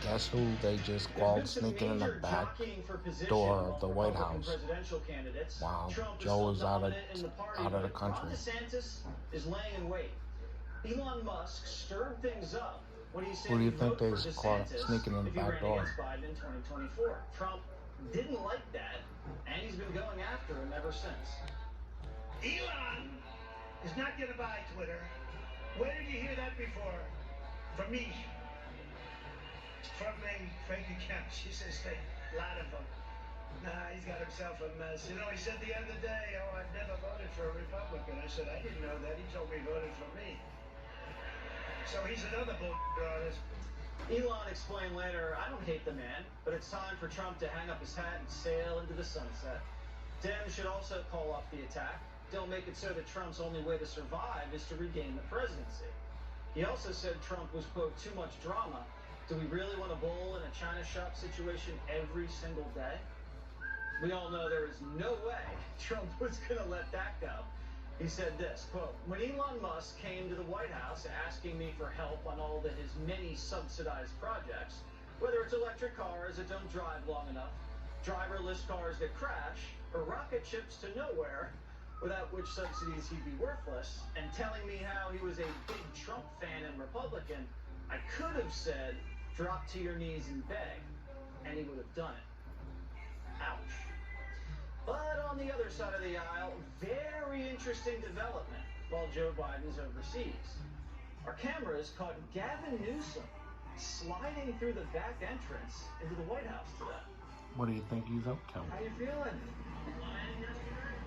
Guess who they just called sneaking in the back door of the White House? Wow, Joe is out of the country. Is laying in wait. Elon Musk stirred things up when he said Who do you he'd think vote they for caught DeSantis sneaking in the if he back ran door? against Biden in 2024. Trump didn't like that, and he's been going after him ever since. Elon is not going to buy Twitter. Where did you hear that before? From me. From a fake account. She says a lot of them. Nah, he's got himself a mess. You know, he said the other day, oh, I've never voted for a Republican. I said, I didn't know that. He told me he voted for me. So he's another bull artist. Elon explained later, I don't hate the man, but it's time for Trump to hang up his hat and sail into the sunset. Dems should also call off the attack. Don't make it so that Trump's only way to survive is to regain the presidency. He also said Trump was, quote, too much drama. Do we really want to bowl in a China shop situation every single day? We all know there is no way Trump was going to let that go. He said this, quote, when Elon Musk came to the White House asking me for help on all of his many subsidized projects, whether it's electric cars that don't drive long enough, driverless cars that crash, or rocket ships to nowhere, without which subsidies he'd be worthless, and telling me how he was a big Trump fan and Republican, I could have said, drop to your knees and beg, and he would have done it. Ouch. But on the other side of the aisle, very interesting development while Joe Biden's overseas. Our cameras caught Gavin Newsom sliding through the back entrance into the White House today. What do you think he's up to? How you feeling?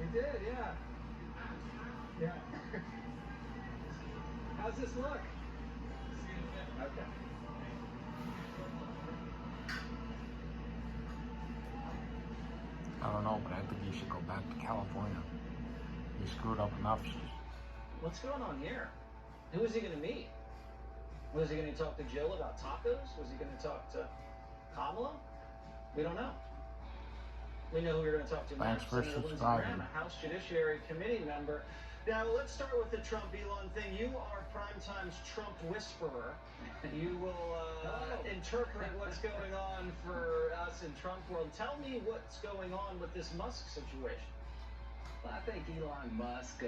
We did, yeah. Yeah. How's this look? Okay. I don't know, but I think he should go back to California. He screwed up enough. What's going on here? Who is he going to meet? Was he going to talk to Jill about tacos? Was he going to talk to Kamala? We don't know. We know who we're going to talk to Thanks next. for Senator Lindsey subscribing. Graham, a House Judiciary Committee member. Now, let's start with the Trump-Elon thing. You are Primetime's Trump whisperer. You will interpret what's going on for us in Trump world. Tell me what's going on with this Musk situation. Well, I think Elon Musk,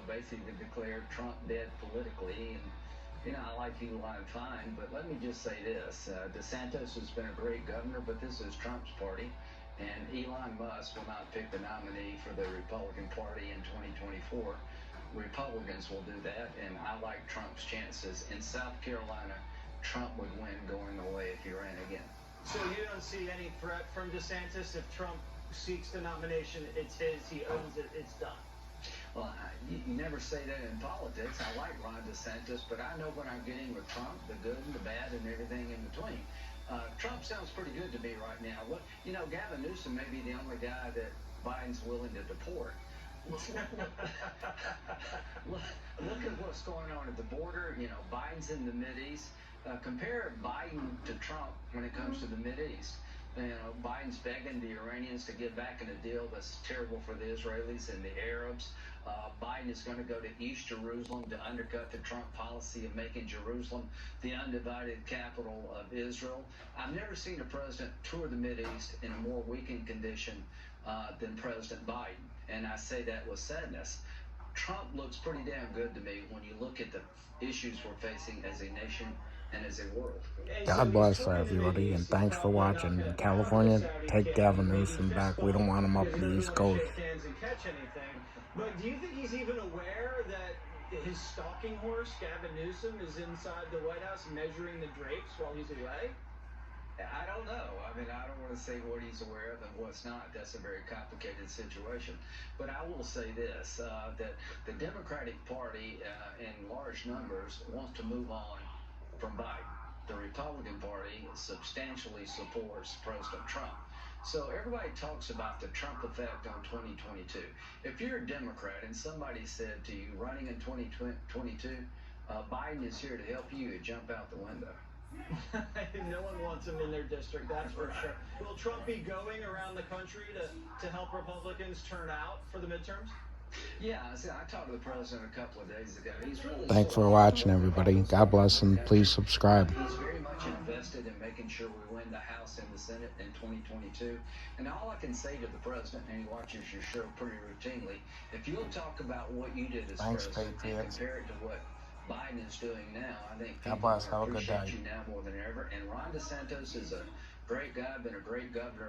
basically declared Trump dead politically. And, I like Elon fine, but let me just say this. DeSantis has been a great governor, but this is Trump's party. And Elon Musk will not pick the nominee for the Republican Party in 2024. Republicans will do that, and I like Trump's chances. In South Carolina, Trump would win going away if he ran again. So you don't see any threat from DeSantis if Trump seeks the nomination? It's his, he owns it, it's done. Well, you never say that in politics. I like Ron DeSantis, but I know when I'm getting with Trump, the good and the bad and everything in between. Trump sounds pretty good to me right now. Look, Gavin Newsom may be the only guy that Biden's willing to deport. Look at what's going on at the border. Biden's in the Mideast. Compare Biden to Trump when it comes to the Mideast. Biden's begging the Iranians to get back in a deal that's terrible for the Israelis and the Arabs. Biden is going to go to East Jerusalem to undercut the Trump policy of making Jerusalem the undivided capital of Israel. I've never seen a president tour the Mideast in a more weakened condition than President Biden, and I say that with sadness. Trump looks pretty damn good to me when you look at the issues we're facing as a nation and as a world. God bless everybody, and thanks for watching. In California, take Gavin Newsom back. We don't want him up the East Coast. But do you think he's even aware that his stalking horse, Gavin Newsom, is inside the White House measuring the drapes while he's away? I don't know. I don't want to say what he's aware of and what's not. That's a very complicated situation. But I will say this, that the Democratic Party, in large numbers, wants to move on from Biden. The Republican Party substantially supports President Trump. So everybody talks about the Trump effect on 2022. If you're a Democrat and somebody said to you, running in 2022, Biden is here to help you, jump out the window. No one wants him in their district, that's for sure. Will Trump be going around the country to help Republicans turn out for the midterms? Yeah, I talked to the president a couple of days ago. He's really Thanks for watching, everybody. God bless, and please subscribe. He's very much invested in making sure we win the House and the Senate in 2022. And all I can say to the president, and he watches your show pretty routinely, if you'll talk about what you did as Thanks, president and Patriots. compare it to what Biden is doing now, I think God people bless. Have a good appreciate day. you now more than ever. And Ron DeSantis is a great guy, been a great governor.